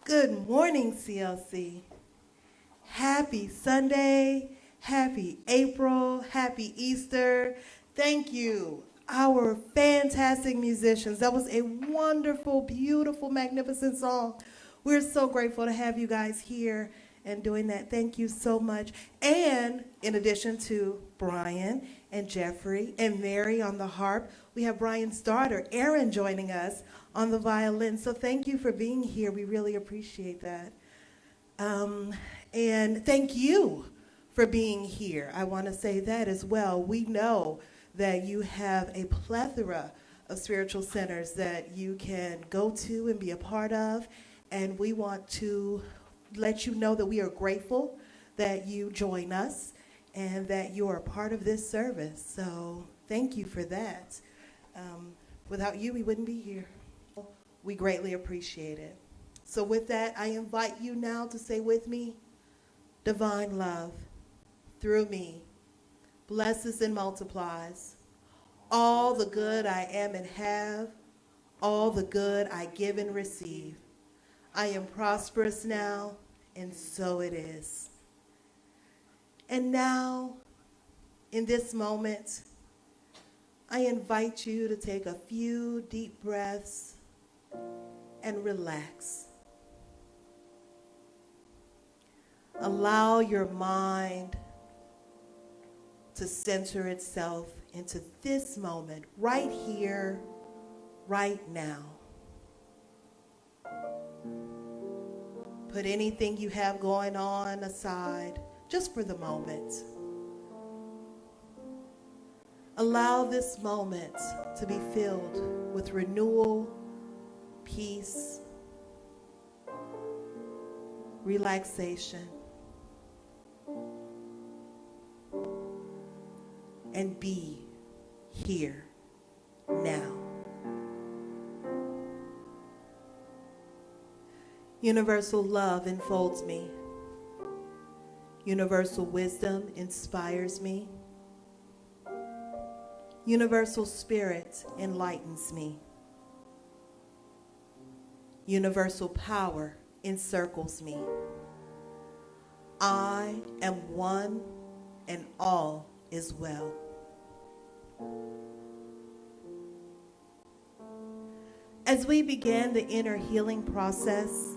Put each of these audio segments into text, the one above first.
Good morning, CLC. Happy Sunday, happy April, happy Easter. Thank you, our fantastic musicians. That was a wonderful, beautiful, magnificent song. We're so grateful to have you guys here and doing that. Thank you so much. And in addition to Brian and Jeffrey and Mary on the harp, we have Brian's daughter, Erin, joining us on the violin. So thank you for being here. We really appreciate that. And thank you for being here. I want to say that as well. We know that you have a plethora of spiritual centers that you can go to and be a part of. And we want to let you know that we are grateful that you join us and that you are a part of this service. So thank you for that. Without you, we wouldn't be here. We greatly appreciate it. So with that, I invite you now to say with me, divine love through me blesses and multiplies all the good I am and have, all the good I give and receive. I am prosperous now, and so it is. And now, in this moment, I invite you to take a few deep breaths and relax. Allow your mind to center itself into this moment, right here, right now. Put anything you have going on aside, just for the moment. Allow this moment to be filled with renewal, peace, relaxation, and be here now. Universal love enfolds me. Universal wisdom inspires me. Universal spirit enlightens me. Universal power encircles me. I am one and all is well. As we begin the inner healing process,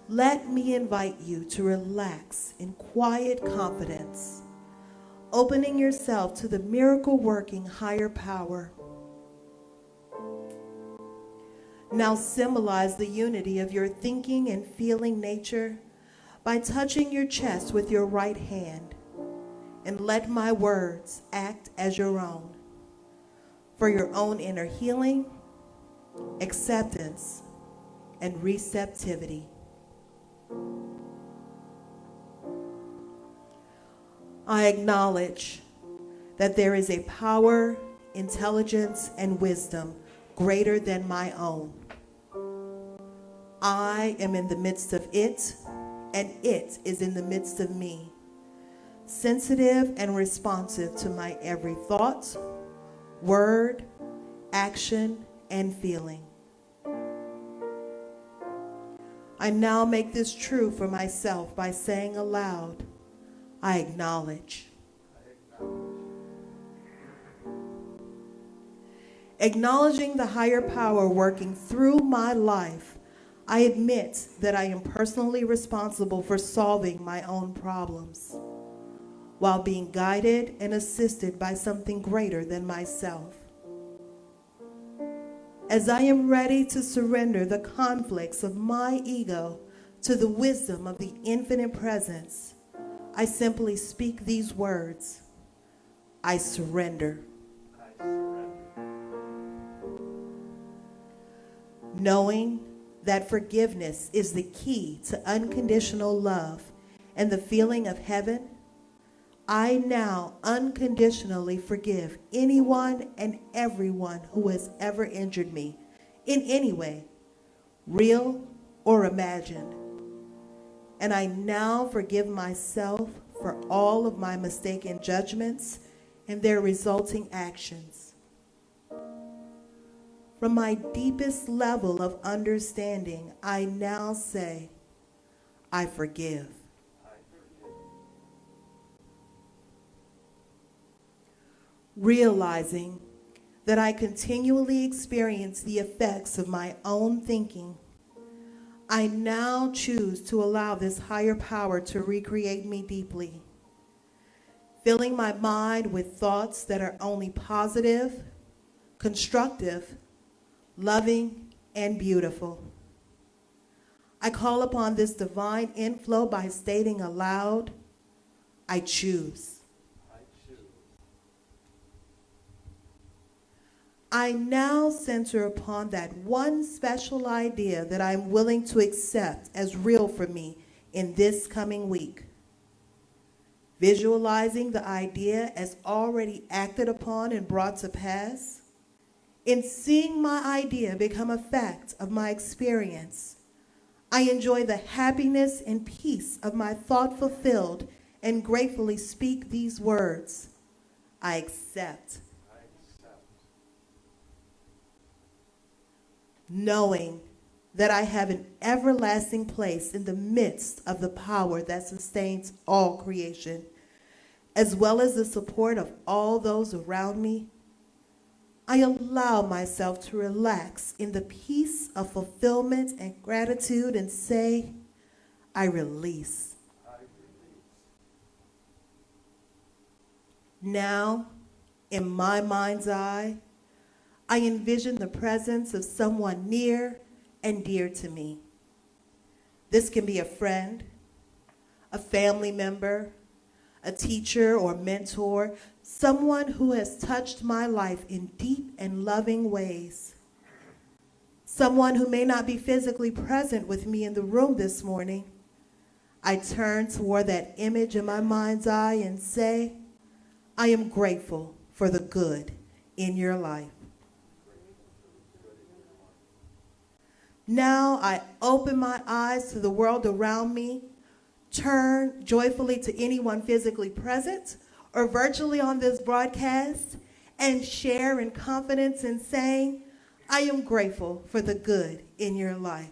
let me invite you to relax in quiet confidence, opening yourself to the miracle-working higher power. Now symbolize the unity of your thinking and feeling nature by touching your chest with your right hand, and let my words act as your own for your own inner healing, acceptance, and receptivity. I acknowledge that there is a power, intelligence, and wisdom greater than my own. I am in the midst of it, and it is in the midst of me, sensitive and responsive to my every thought, word, action, and feeling. I now make this true for myself by saying aloud, I acknowledge. Acknowledging the higher power working through my life, I admit that I am personally responsible for solving my own problems, while being guided and assisted by something greater than myself. As I am ready to surrender the conflicts of my ego to the wisdom of the infinite presence, I simply speak these words: I surrender. I surrender. Knowing that forgiveness is the key to unconditional love and the feeling of heaven, I now unconditionally forgive anyone and everyone who has ever injured me in any way, real or imagined. And I now forgive myself for all of my mistaken judgments and their resulting actions. From my deepest level of understanding, I now say, I forgive. Realizing that I continually experience the effects of my own thinking, I now choose to allow this higher power to recreate me deeply, filling my mind with thoughts that are only positive, constructive, loving, and beautiful. I call upon this divine inflow by stating aloud, I choose. I now center upon that one special idea that I'm willing to accept as real for me in this coming week. Visualizing the idea as already acted upon and brought to pass, in seeing my idea become a fact of my experience, I enjoy the happiness and peace of my thought fulfilled and gratefully speak these words, I accept. Knowing that I have an everlasting place in the midst of the power that sustains all creation, as well as the support of all those around me, I allow myself to relax in the peace of fulfillment and gratitude and say, I release. Now, in my mind's eye, I envision the presence of someone near and dear to me. This can be a friend, a family member, a teacher or mentor, someone who has touched my life in deep and loving ways. Someone who may not be physically present with me in the room this morning. I turn toward that image in my mind's eye and say, I am grateful for the good in your life. Now I open my eyes to the world around me, turn joyfully to anyone physically present or virtually on this broadcast, and share in confidence in saying, I am grateful for the good in your life.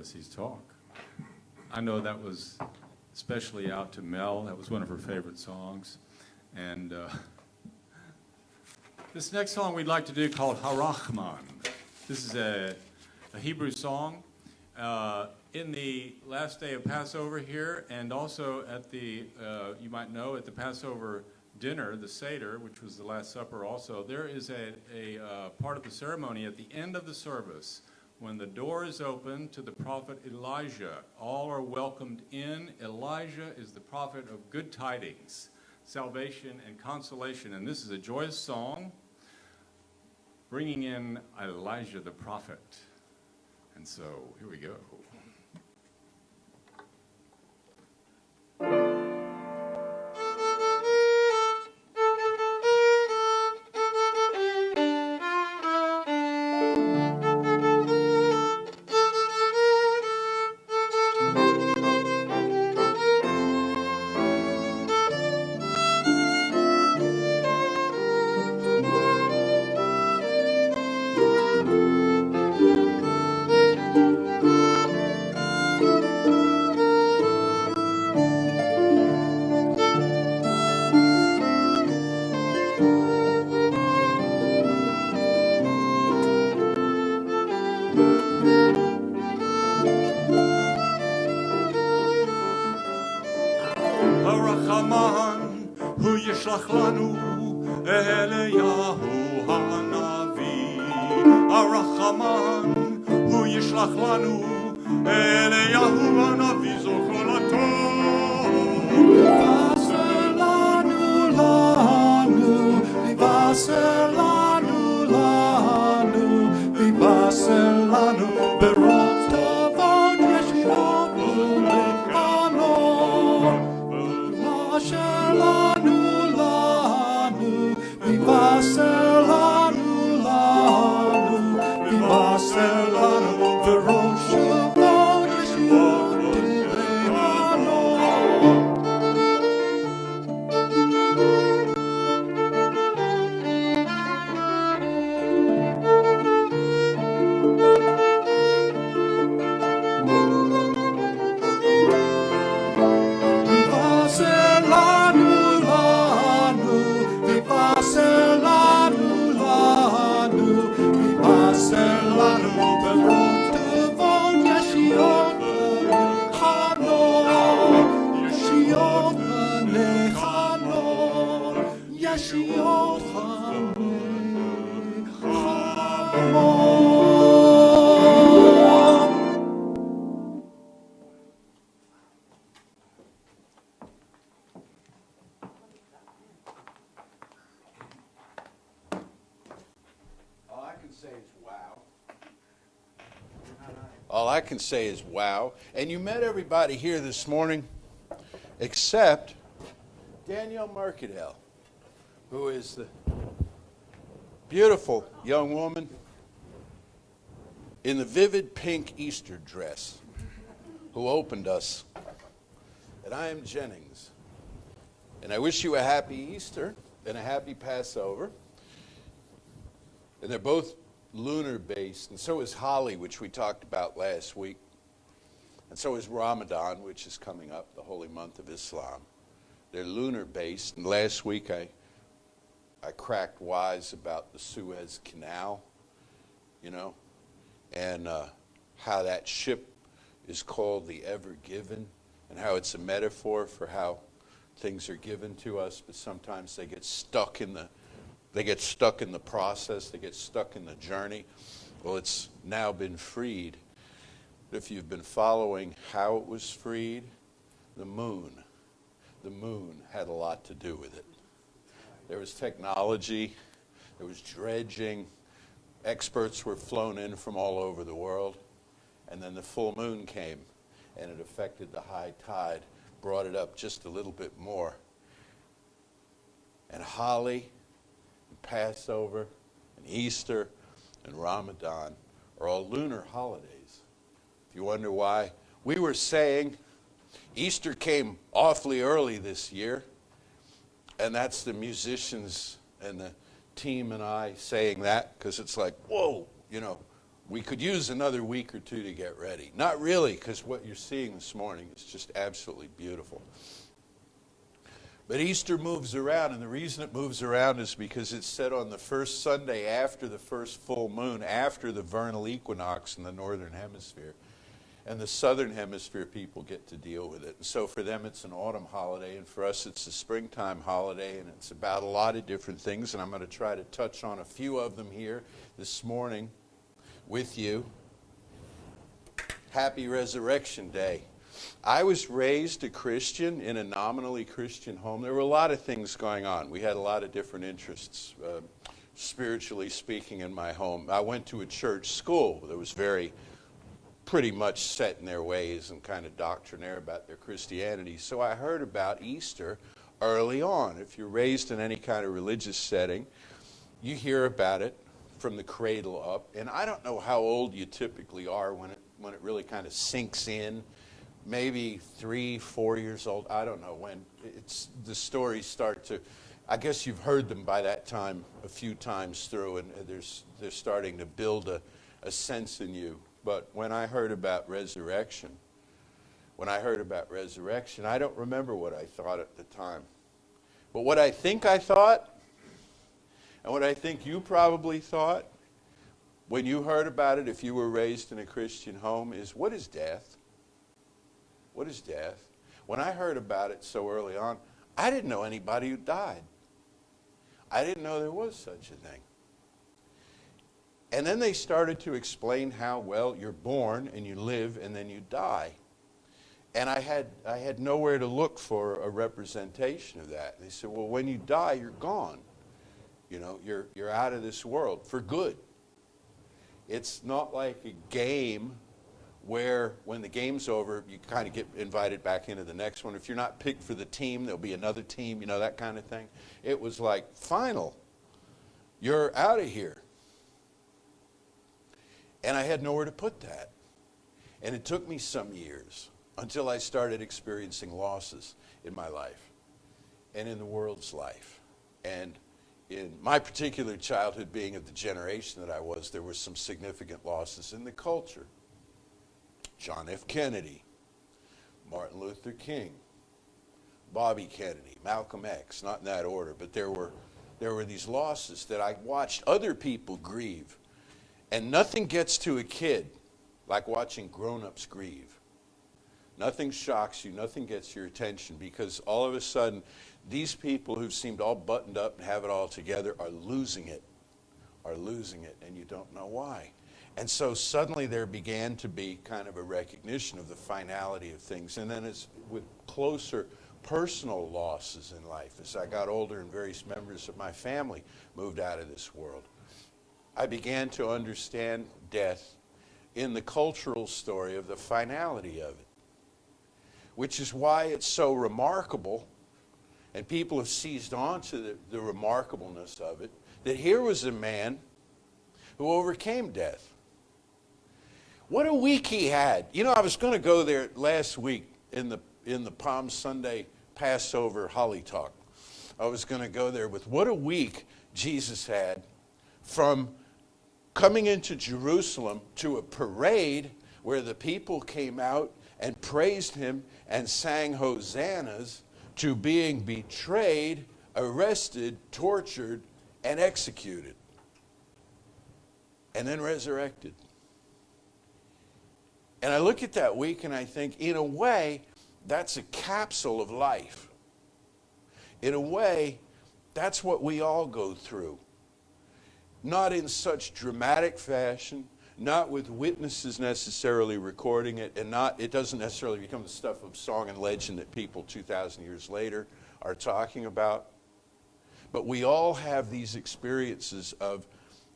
Pharisees talk. I know that was especially out to Mel. That was one of her favorite songs. And this next song we'd like to do called Harachman. This is a Hebrew song. In the last day of Passover here, and also at the, you might know, at the Passover dinner, the Seder, which was the Last Supper also, there is a part of the ceremony at the end of the service when the door is open to the prophet Elijah. All are welcomed in. Elijah is the prophet of good tidings, salvation and consolation. And this is a joyous song bringing in Elijah the prophet. And so here we go. הרחמן הוא ישלח לנו אליהו הנביא. הרחמן הוא ישלח לנו אליהו הנביא זוכלתו. ויבשר לנו ויבשר לנו ויבשר לנו ברוב טובות ישועות ויבשר לנו ברוב שובעות ישועות לבנו. All I can say is wow. And you met everybody here this morning except Danielle Mercadale, who is the beautiful young woman in the vivid pink Easter dress who opened us. And I am Jennings. And I wish you a happy Easter and a happy Passover. And they're both lunar based, and so is Holly, which we talked about last week, and so is Ramadan, which is coming up, the holy month of Islam. They're lunar based, and last week I cracked wise about the Suez Canal, you know, and how that ship is called the Ever Given, and how it's a metaphor for how things are given to us, but sometimes they get stuck in the process, they get stuck in the journey. Well, it's now been freed. But if you've been following how it was freed, the moon had a lot to do with it. There was technology, there was dredging, experts were flown in from all over the world, and then the full moon came, and it affected the high tide, brought it up just a little bit more. And Holly, Passover, and Easter, and Ramadan are all lunar holidays. If you wonder why, we were saying Easter came awfully early this year, and that's the musicians and the team and I saying that, because it's like, whoa, you know, We could use another week or two to get ready. Not really, because what you're seeing this morning is just absolutely beautiful. But Easter moves around, and the reason it moves around is because it's set on the first Sunday after the first full moon, after the vernal equinox in the northern hemisphere. And the southern hemisphere people get to deal with it. And so for them it's an autumn holiday, and for us it's a springtime holiday, and it's about a lot of different things, and I'm going to try to touch on a few of them here this morning with you. Happy Resurrection Day. I was raised a Christian in a nominally Christian home. There were a lot of things going on. We had a lot of different interests, spiritually speaking, in my home. I went to a church school that was pretty much set in their ways and kind of doctrinaire about their Christianity. So I heard about Easter early on. If you're raised in any kind of religious setting, you hear about it from the cradle up. And I don't know how old you typically are when it really kind of sinks in. Maybe 3, 4 years old. I don't know when the stories start to. I guess you've heard them by that time a few times through, and they're starting to build a sense in you. But when I heard about resurrection, I don't remember what I thought at the time. But what I think I thought, and what I think you probably thought, when you heard about it, if you were raised in a Christian home, is, what is death? What is death? When I heard about it so early on, I didn't know anybody who died. I didn't know there was such a thing. And then they started to explain how, well, you're born and you live and then you die. And I had nowhere to look for a representation of that. They said, well, when you die, you're gone. You know, you're out of this world for good. It's not like a game where when the game's over, you kind of get invited back into the next one. If you're not picked for the team, there'll be another team, you know, that kind of thing. It was like, final. You're out of here. And I had nowhere to put that. And it took me some years until I started experiencing losses in my life and in the world's life. And in my particular childhood, being of the generation that I was, there were some significant losses in the culture. John F. Kennedy, Martin Luther King, Bobby Kennedy, Malcolm X, not in that order, but there were these losses that I watched other people grieve. And nothing gets to a kid like watching grown-ups grieve. Nothing shocks you, nothing gets your attention, because all of a sudden, these people who seemed all buttoned up and have it all together are losing it, and you don't know why. And so suddenly there began to be kind of a recognition of the finality of things. And then as with closer personal losses in life, as I got older and various members of my family moved out of this world, I began to understand death in the cultural story of the finality of it, which is why it's so remarkable, and people have seized on to the remarkableness of it, that here was a man who overcame death. What a week he had. You know, I was going to go there last week in the Palm Sunday Passover Holly Talk. I was going to go there with what a week Jesus had, from coming into Jerusalem to a parade where the people came out and praised him and sang hosannas, to being betrayed, arrested, tortured, and executed, and then resurrected. And I look at that week and I think, in a way, that's a capsule of life. In a way, that's what we all go through. Not in such dramatic fashion, not with witnesses necessarily recording it, and it doesn't necessarily become the stuff of song and legend that people 2,000 years later are talking about. But we all have these experiences of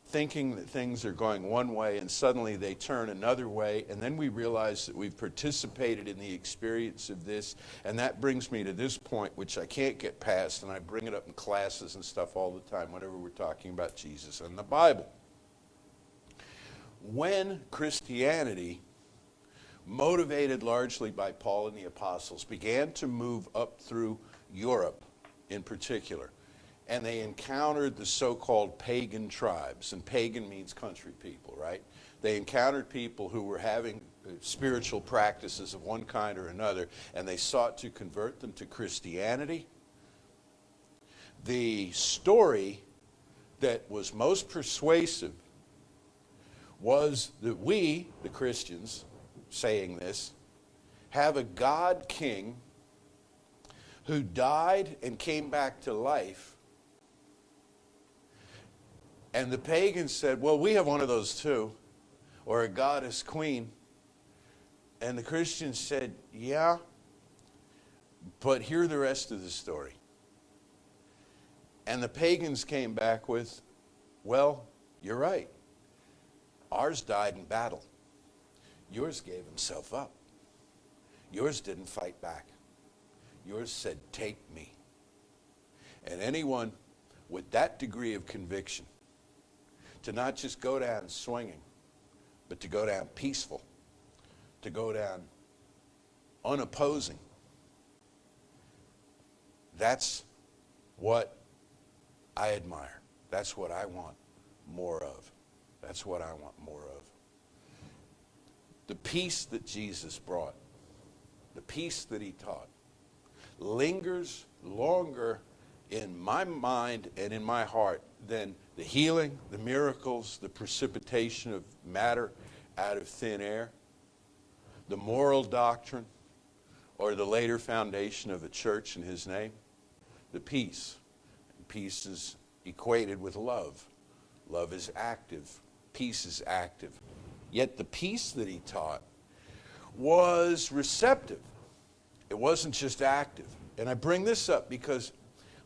thinking that things are going one way and suddenly they turn another way, and then we realize that we've participated in the experience of this. And that brings me to this point, which I can't get past, and I bring it up in classes and stuff all the time whenever we're talking about Jesus and the Bible. When Christianity, motivated largely by Paul and the apostles, began to move up through Europe in particular, and they encountered the so-called pagan tribes, and pagan means country people, right? They encountered people who were having spiritual practices of one kind or another, and they sought to convert them to Christianity. The story that was most persuasive was that we, the Christians, saying this, have a God king who died and came back to life. And the pagans said, well, we have one of those too, or a goddess queen. And the Christians said, yeah, but hear the rest of the story. And the pagans came back with, well, you're right. Ours died in battle. Yours gave himself up. Yours didn't fight back. Yours said, take me. And anyone with that degree of conviction, to not just go down swinging, but to go down peaceful, to go down unopposing, that's what I admire. That's what I want more of. That's what I want more of. The peace that Jesus brought, the peace that he taught, lingers longer in my mind and in my heart than the healing, the miracles, the precipitation of matter out of thin air, the moral doctrine, or the later foundation of a church in his name. The peace. Peace is equated with love. Love is active. Peace is active. Yet the peace that he taught was receptive. It wasn't just active. And I bring this up because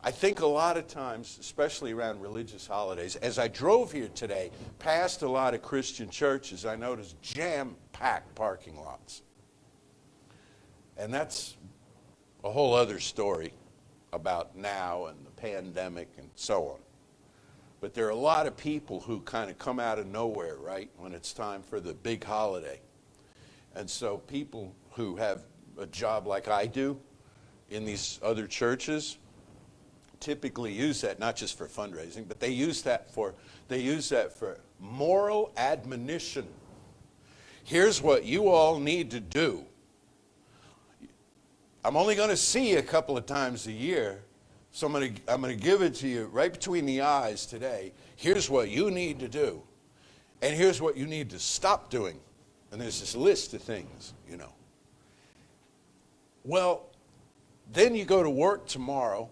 I think a lot of times, especially around religious holidays, as I drove here today, past a lot of Christian churches, I noticed jam-packed parking lots. And that's a whole other story about now and the pandemic and so on. But there are a lot of people who kind of come out of nowhere, right, when it's time for the big holiday. And so people who have a job like I do in these other churches typically use that not just for fundraising, but they use that for moral admonition. Here's what you all need to do. I'm only going to see you a couple of times a year, so I'm going to give it to you right between the eyes today. Here's what you need to do, and here's what you need to stop doing. And there's this list of things, you know. Well, then you go to work tomorrow,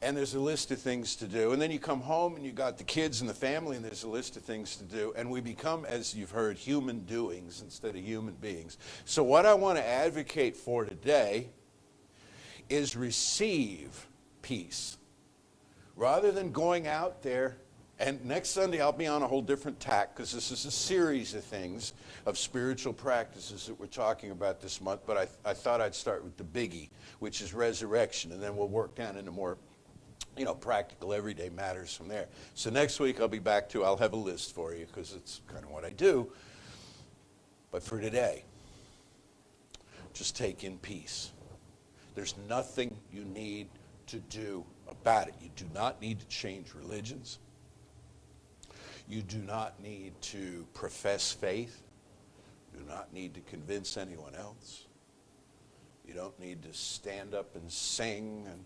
and there's a list of things to do. And then you come home, and you got the kids and the family, and there's a list of things to do. And we become, as you've heard, human doings instead of human beings. So what I want to advocate for today is receive peace. Rather than going out there, and next Sunday I'll be on a whole different tack, because this is a series of things, of spiritual practices that we're talking about this month. But I thought I'd start with the biggie, which is resurrection, and then we'll work down into more practical everyday matters from there. So next week I'll have a list for you, because it's kind of what I do. But for today, just take in peace. There's nothing you need to do about it. You do not need to change religions. You do not need to profess faith. You do not need to convince anyone else. You don't need to stand up and sing and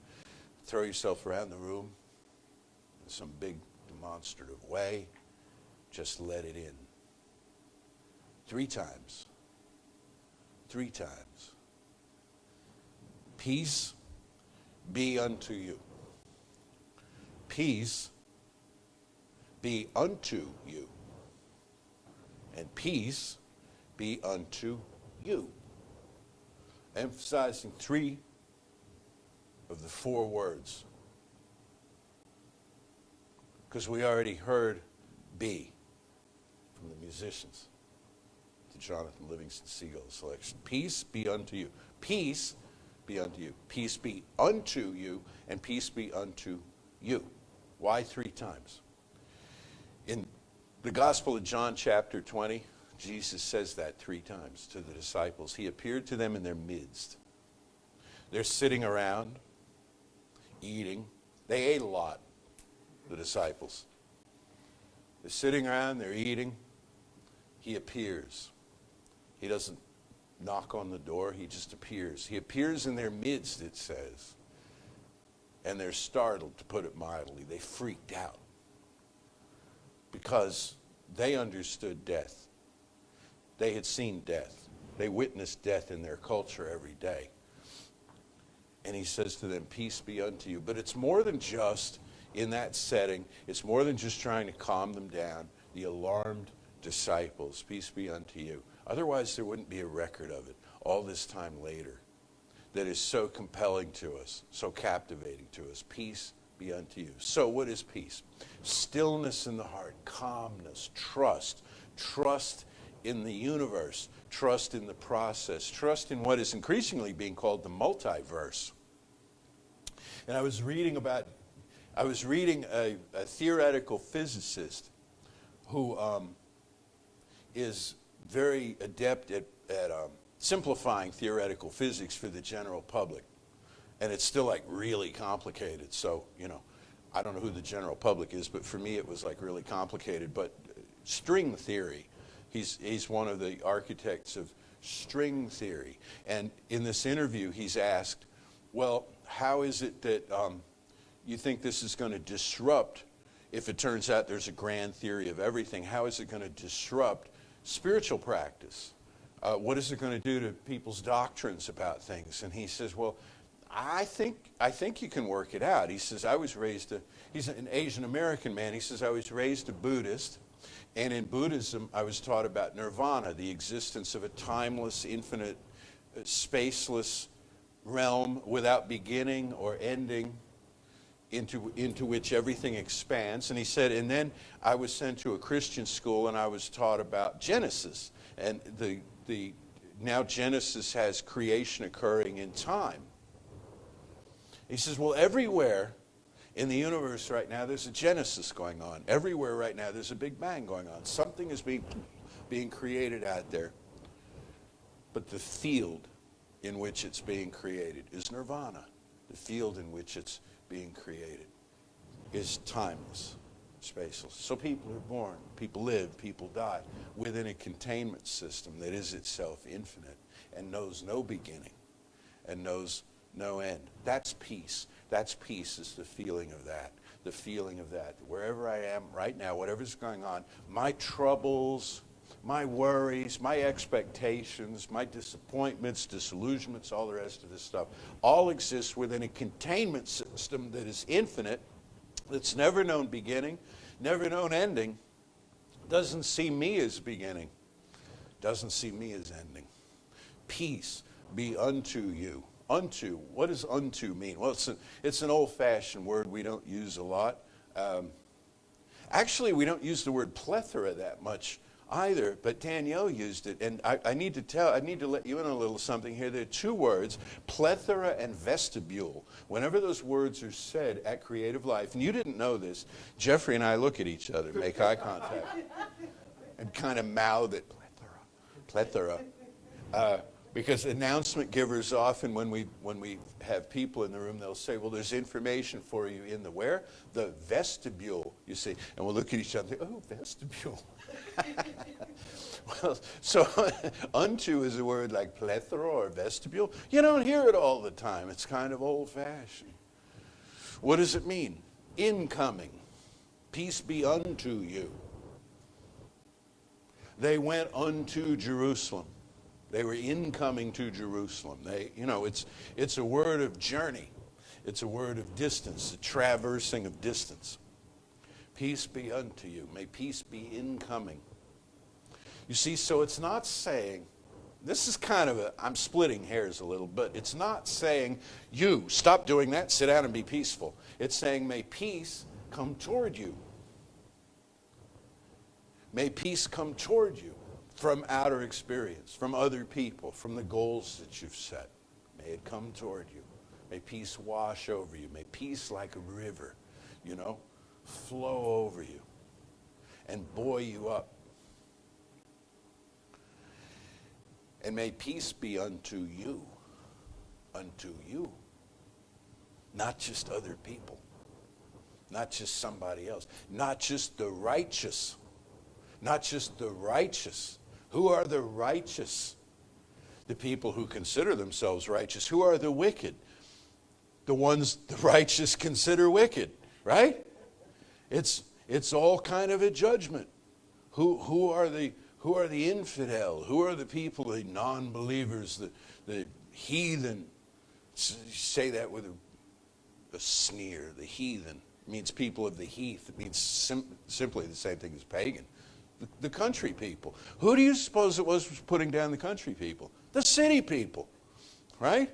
throw yourself around the room in some big demonstrative way. Just let it in. 3 times. 3 times. Peace be unto you. Peace be unto you. And peace be unto you. Emphasizing 3 of the 4 words. Because we already heard be from the musicians, to Jonathan Livingston Seagull's selection. Peace be unto you. Peace be unto you. Peace be unto you, and peace be unto you. Why 3 times? In the Gospel of John chapter 20, Jesus says that 3 times to the disciples. He appeared to them in their midst. They're sitting around, eating. They ate a lot, the disciples. They're sitting around, they're eating. he appears. He doesn't knock on the door, he just appears. He appears in their midst, it says. And they're startled, to put it mildly. They freaked out because they understood death. They had seen death. They witnessed death in their culture every day. And he says to them, peace be unto you. But it's more than just in that setting. It's more than just trying to calm them down. The alarmed disciples, peace be unto you. Otherwise, there wouldn't be a record of it all this time later that is so compelling to us, so captivating to us. Peace be unto you. So what is peace? Stillness in the heart, calmness, trust in the universe, trust in the process, trust in what is increasingly being called the multiverse. And I was reading a theoretical physicist who is very adept at simplifying theoretical physics for the general public. And it's still like really complicated. So, I don't know who the general public is, but for me it was like really complicated. But string theory, he's one of the architects of string theory. And in this interview he's asked, well, how is it that you think this is going to disrupt, if it turns out there's a grand theory of everything, how is it going to disrupt spiritual practice? What is it going to do to people's doctrines about things? And he says, well, I think you can work it out. He says, he's an Asian American man. He says, I was raised a Buddhist, and in Buddhism I was taught about nirvana, the existence of a timeless, infinite, spaceless realm without beginning or ending, into which everything expands. And he said, and then I was sent to a Christian school and I was taught about Genesis. And now Genesis has creation occurring in time. He says, well, everywhere in the universe right now there's a Genesis going on. Everywhere right now there's a Big Bang going on. Something is being created out there. But the field in which it's being created is nirvana. The field in which it's being created is timeless, spaceless. So people are born, people live, people die within a containment system that is itself infinite and knows no beginning and knows no end. That's peace. That's peace, is the feeling of that. The feeling of that. Wherever I am right now, whatever's going on, my troubles, my worries, my expectations, my disappointments, disillusionments, all the rest of this stuff, all exist within a containment system that is infinite, that's never known beginning, never known ending, doesn't see me as beginning, doesn't see me as ending. Peace be unto you. Unto, what does unto mean? Well, it's an old-fashioned word we don't use a lot. Actually, we don't use the word plethora that much either, but Danielle used it, and I need to let you in a little something here. There are two words, plethora and vestibule. Whenever those words are said at Creative Life, and you didn't know this, Jeffrey and I look at each other, make eye contact, and kind of mouth it, plethora. Because announcement givers often, when we have people in the room, they'll say, well, there's information for you in the where? The vestibule, you see. And we'll look at each other and think, oh, vestibule. Well, so unto is a word like plethora or vestibule. You don't hear it all the time. It's kind of old-fashioned. What does it mean? Incoming. Peace be unto you. They went unto Jerusalem. They were incoming to Jerusalem. It's a word of journey. It's a word of distance, a traversing of distance. Peace be unto you. May peace be incoming. You see, so it's not saying, this is kind of I'm splitting hairs a little, but it's not saying, you, stop doing that, sit down and be peaceful. It's saying, may peace come toward you. May peace come toward you. From outer experience, from other people, from the goals that you've set. May it come toward you. May peace wash over you. May peace like a river, flow over you and buoy you up. And may peace be unto you. Unto you. Not just other people. Not just somebody else. Not just the righteous. not just the righteous. Who are the righteous? The people who consider themselves righteous. Who are the wicked? The ones the righteous consider wicked, right? It's all kind of a judgment. Who are the infidel? Who are the people, the non-believers, the heathen? Say that with a sneer. The heathen means people of the heath. It means simply the same thing as pagan. The country people. Who do you suppose it was putting down the country people? The city people, right?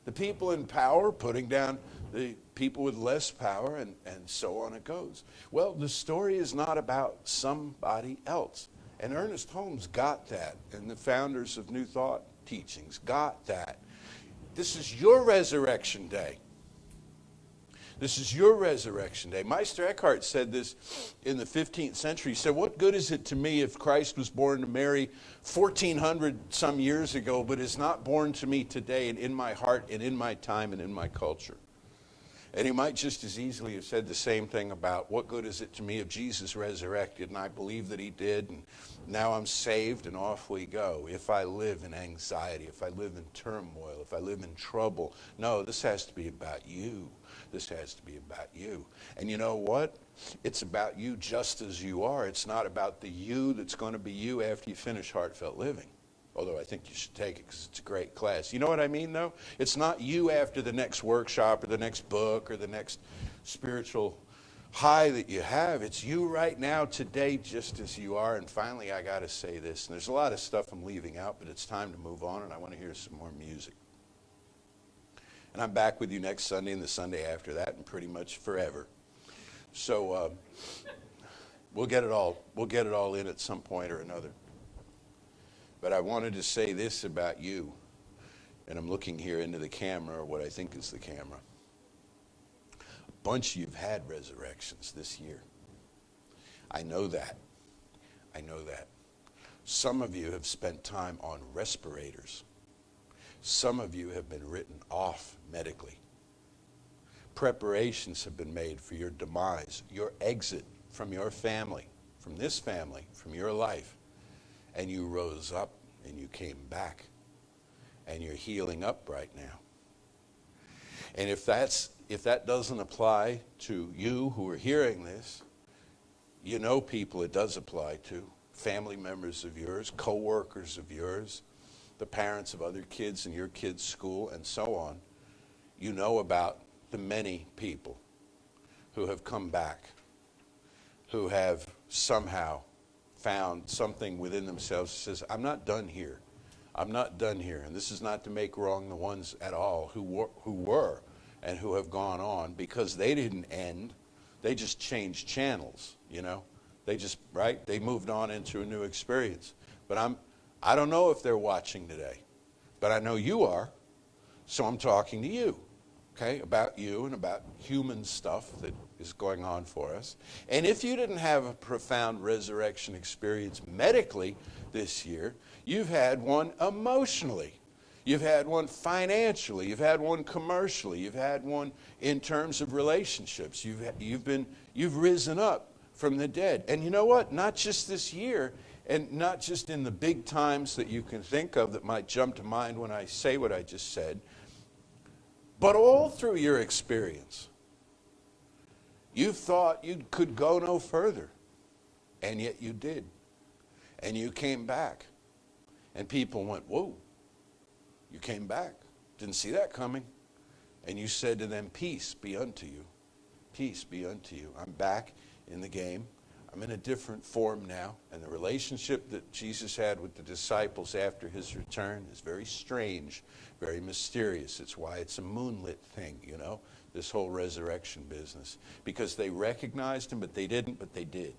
The people in power putting down the people with less power, and so on it goes. Well, the story is not about somebody else. And Ernest Holmes got that, and the founders of New Thought teachings got that. This is your resurrection day. This is your resurrection day. Meister Eckhart said this in the 15th century. He said, what good is it to me if Christ was born to Mary 1,400 some years ago, but is not born to me today and in my heart and in my time and in my culture? And he might just as easily have said the same thing about what good is it to me if Jesus resurrected and I believe that he did and now I'm saved and off we go. If I live in anxiety, if I live in turmoil, if I live in trouble. No, this has to be about you. This has to be about you. And you know what? It's about you just as you are. It's not about the you that's going to be you after you finish Heartfelt Living. Although I think you should take it because it's a great class. You know what I mean, though? It's not you after the next workshop or the next book or the next spiritual high that you have. It's you right now, today, just as you are. And finally, I got to say this. And there's a lot of stuff I'm leaving out, but it's time to move on, and I want to hear some more music. And I'm back with you next Sunday and the Sunday after that and pretty much forever. So we'll get it all in at some point or another. But I wanted to say this about you, and I'm looking here into the camera, or what I think is the camera. A bunch of you have had resurrections this year. I know that. I know that. Some of you have spent time on respirators. Some of you have been written off medically. Preparations have been made for your demise, your exit from your family, from this family, from your life. And you rose up and you came back. And you're healing up right now. And if that doesn't apply to you who are hearing this, you know people it does apply to. Family members of yours, co-workers of yours, the parents of other kids in your kids' school, and so on. You know about the many people who have come back, who have somehow found something within themselves that says, I'm not done here. I'm not done here. And this is not to make wrong the ones at all who were and who have gone on, because they didn't end. They just changed channels, you know. They moved on into a new experience. But I don't know if they're watching today, but I know you are, so I'm talking to you, okay, about you and about human stuff that is going on for us. And if you didn't have a profound resurrection experience medically this year, you've had one emotionally. You've had one financially. You've had one commercially. You've had one in terms of relationships. You've risen up from the dead. And you know what? Not just this year, and not just in the big times that you can think of that might jump to mind when I say what I just said, but all through your experience. You thought you could go no further, and yet you did. And you came back. And people went, whoa, you came back. Didn't see that coming. And you said to them, peace be unto you. Peace be unto you. I'm back in the game. I'm in a different form now. And the relationship that Jesus had with the disciples after his return is very strange, very mysterious. It's why it's a moonlit thing, you know, this whole resurrection business. Because they recognized him, but they didn't, but they did.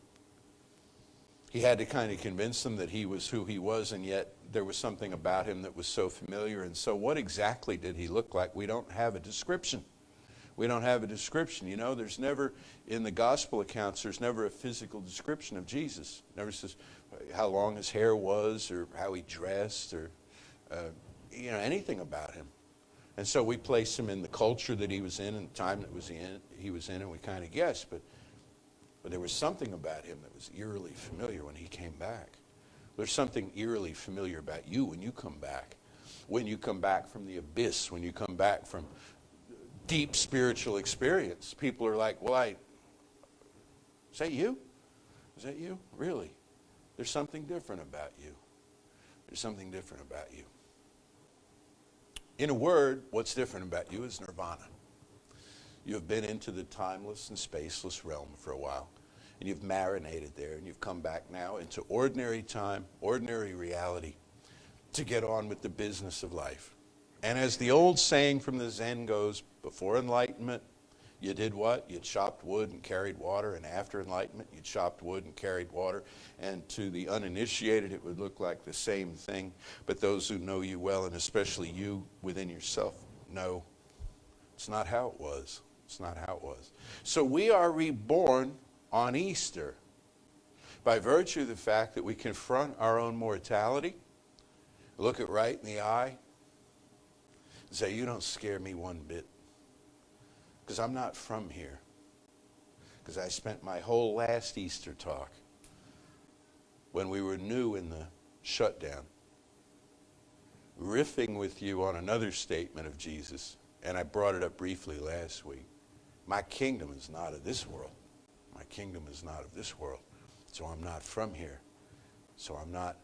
He had to kind of convince them that he was who he was, and yet there was something about him that was so familiar. And so what exactly did he look like? We don't have a description. We don't have a description. You know, there's never, in the gospel accounts, there's never a physical description of Jesus. It never says how long his hair was or how he dressed or, you know, anything about him. And so we place him in the culture that he was in and the time that he was in, and we kind of guess. But But there was something about him that was eerily familiar when he came back. There's something eerily familiar about you when you come back. When you come back from the abyss, when you come back from deep spiritual experience, people are like, well, is that you? Is that you? Really? There's something different about you. There's something different about you. In a word, what's different about you is nirvana. You have been into the timeless and spaceless realm for a while, and you've marinated there, and you've come back now into ordinary time, ordinary reality, to get on with the business of life. And as the old saying from the Zen goes, before enlightenment, you did what? You chopped wood and carried water, and after enlightenment, you chopped wood and carried water. And to the uninitiated, it would look like the same thing. But those who know you well, and especially you within yourself, know it's not how it was. It's not how it was. So we are reborn on Easter by virtue of the fact that we confront our own mortality, look it right in the eye, and say, you don't scare me one bit. Because I'm not from here. Because I spent my whole last Easter talk, when we were new in the shutdown, riffing with you on another statement of Jesus, and I brought it up briefly last week. My kingdom is not of this world. My kingdom is not of this world. So I'm not from here. So I'm not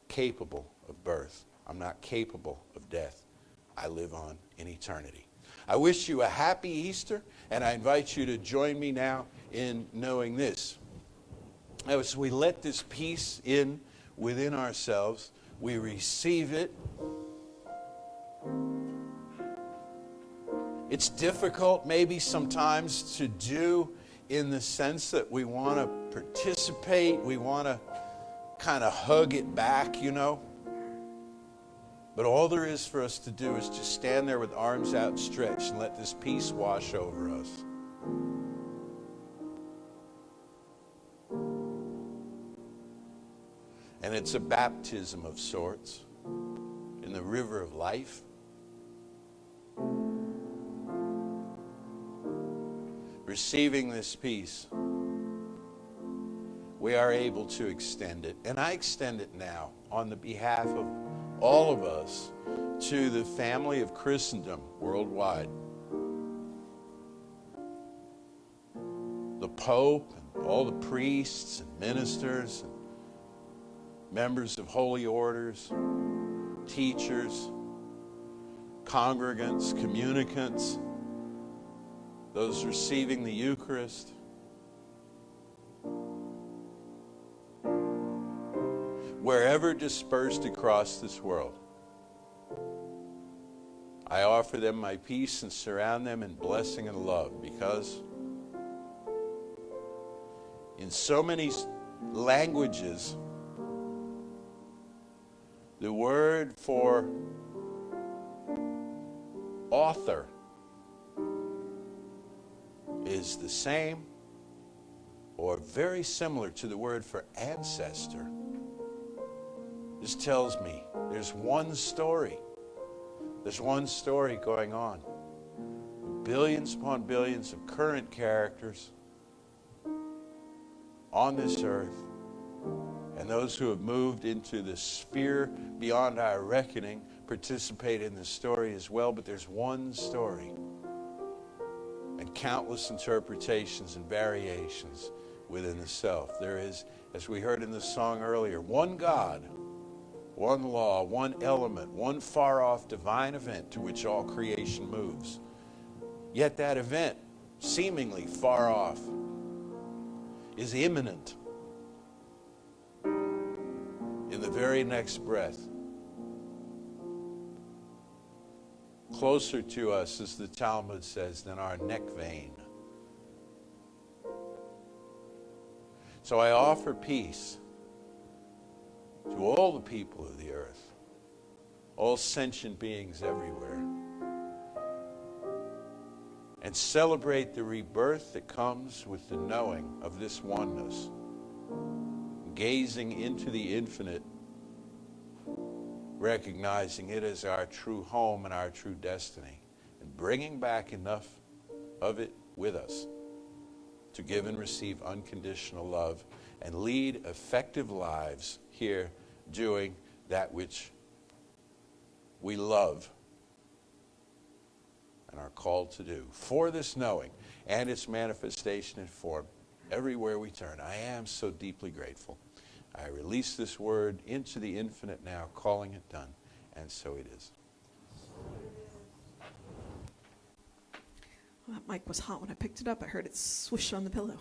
capable of birth. I'm not capable of death. I live on in eternity. I wish you a happy Easter, and I invite you to join me now in knowing this. As we let this peace in within ourselves, we receive it. It's difficult maybe sometimes to do in the sense that we want to participate, we want to kind of hug it back, you know. But all there is for us to do is just stand there with arms outstretched and let this peace wash over us. And it's a baptism of sorts in the river of life. Receiving this peace, we are able to extend it. And I extend it now on the behalf of all of us to the family of Christendom worldwide. The Pope and all the priests and ministers and members of holy orders, teachers, congregants, communicants, those receiving the Eucharist. Wherever dispersed across this world, I offer them my peace and surround them in blessing and love, because in so many languages, the word for author is the same or very similar to the word for ancestor. This tells me there's one story. There's one story going on. Billions upon billions of current characters on this earth, and those who have moved into the sphere beyond our reckoning participate in the story as well. But there's one story, and countless interpretations and variations within the self. There is, as we heard in the song earlier, one God, one law, one element, one far-off divine event to which all creation moves. Yet that event, seemingly far off, is imminent in the very next breath. Closer to us, as the Talmud says, than our neck vein. So I offer peace to all the people of the earth, all sentient beings everywhere, and celebrate the rebirth that comes with the knowing of this oneness, gazing into the infinite, recognizing it as our true home and our true destiny, and bringing back enough of it with us to give and receive unconditional love and lead effective lives here doing that which we love and are called to do. For this knowing and its manifestation in form, everywhere we turn, I am so deeply grateful. I release this word into the infinite now, calling it done, and so it is. Well, that mic was hot when I picked it up. I heard it swoosh on the pillow.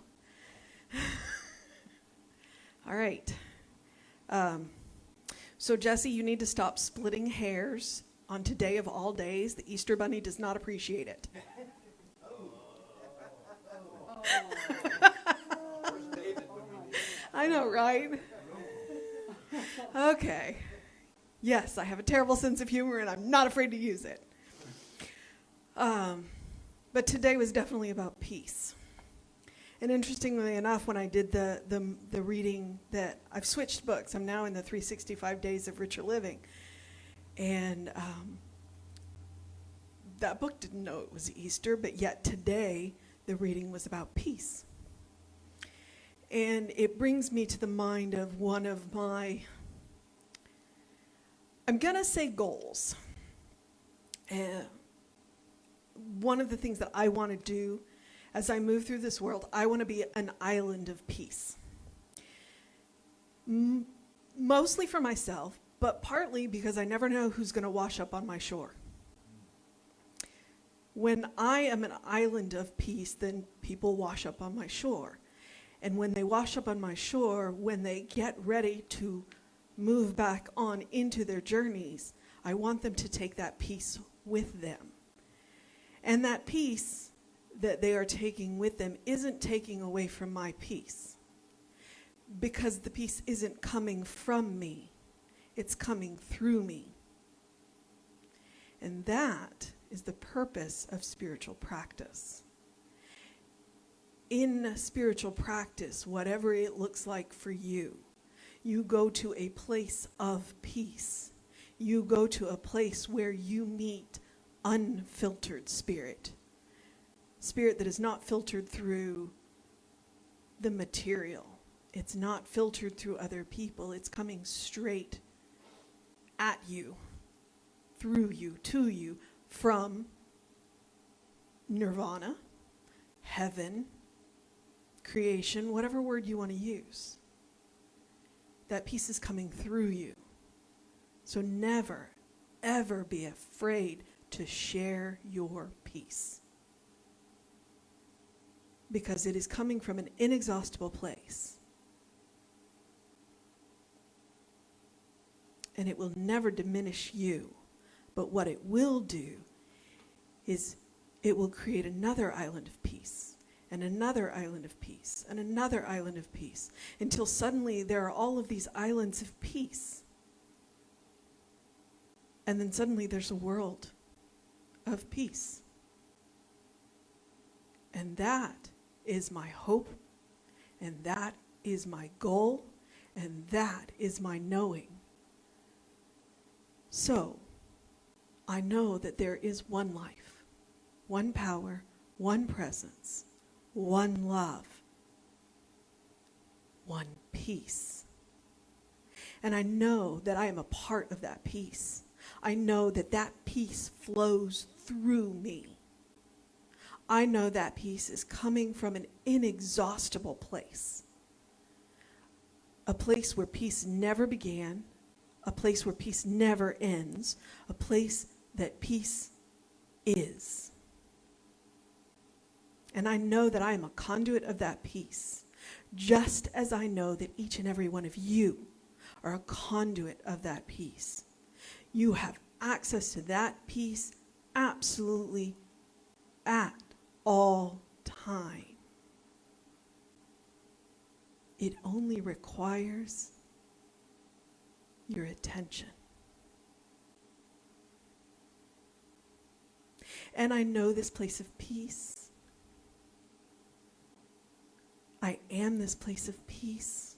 All right. So, Jesse, you need to stop splitting hairs on today of all days. The Easter Bunny does not appreciate it. I know, right? Okay. Yes, I have a terrible sense of humor, and I'm not afraid to use it. But today was definitely about peace. And interestingly enough, when I did the reading that I've switched books, I'm now in the 365 Days of Richer Living. And that book didn't know it was Easter, but yet today the reading was about peace. And it brings me to the mind of one of my, I'm going to say goals. One of the things that I want to do as I move through this world, I want to be an island of peace. Mostly for myself, but partly because I never know who's going to wash up on my shore. When I am an island of peace, then people wash up on my shore. And when they wash up on my shore, when they get ready to move back on into their journeys, I want them to take that peace with them. And that peace that they are taking with them isn't taking away from my peace, because the peace isn't coming from me, it's coming through me. And that is the purpose of spiritual practice. In spiritual practice, whatever it looks like for you, you go to a place of peace. You go to a place where you meet unfiltered spirit. Spirit that is not filtered through the material. It's not filtered through other people. It's coming straight at you, through you, to you, from nirvana, heaven, creation, whatever word you want to use. That peace is coming through you. So never, ever be afraid to share your peace, because it is coming from an inexhaustible place. And it will never diminish you. But what it will do is it will create another island of peace, and another island of peace, and another island of peace, until suddenly there are all of these islands of peace. And then suddenly there's a world of peace. And that is my hope, and that is my goal, and that is my knowing. So, I know that there is one life, one power, one presence, one love, one peace. And I know that I am a part of that peace. I know that that peace flows through me. I know that peace is coming from an inexhaustible place. A place where peace never began, a place where peace never ends, a place that peace is. And I know that I am a conduit of that peace, just as I know that each and every one of you are a conduit of that peace. You have access to that peace absolutely at all time. It only requires your attention. And I know this place of peace. I am this place of peace.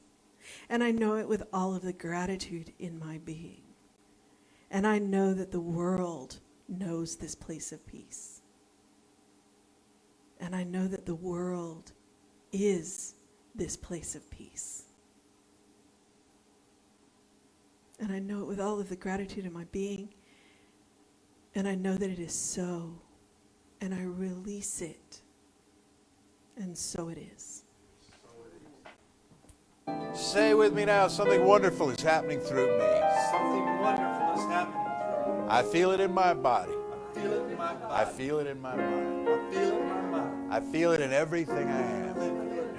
And I know it with all of the gratitude in my being. And I know that the world knows this place of peace. And I know that the world is this place of peace. And I know it with all of the gratitude in my being. And I know that it is so. And I release it. And so it is. Say with me now, something wonderful is happening through me. Something wonderful is happening through me. I feel it in my body. I feel it in my body. I feel it in my mind. I feel it in my mind. I feel it in everything I am.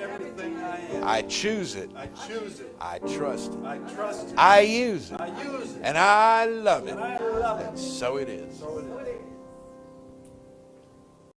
Everything I am. I choose it. I choose it. I trust it. I trust it. I use it. I use it. And I love it. And I love it. And so it is. So it is.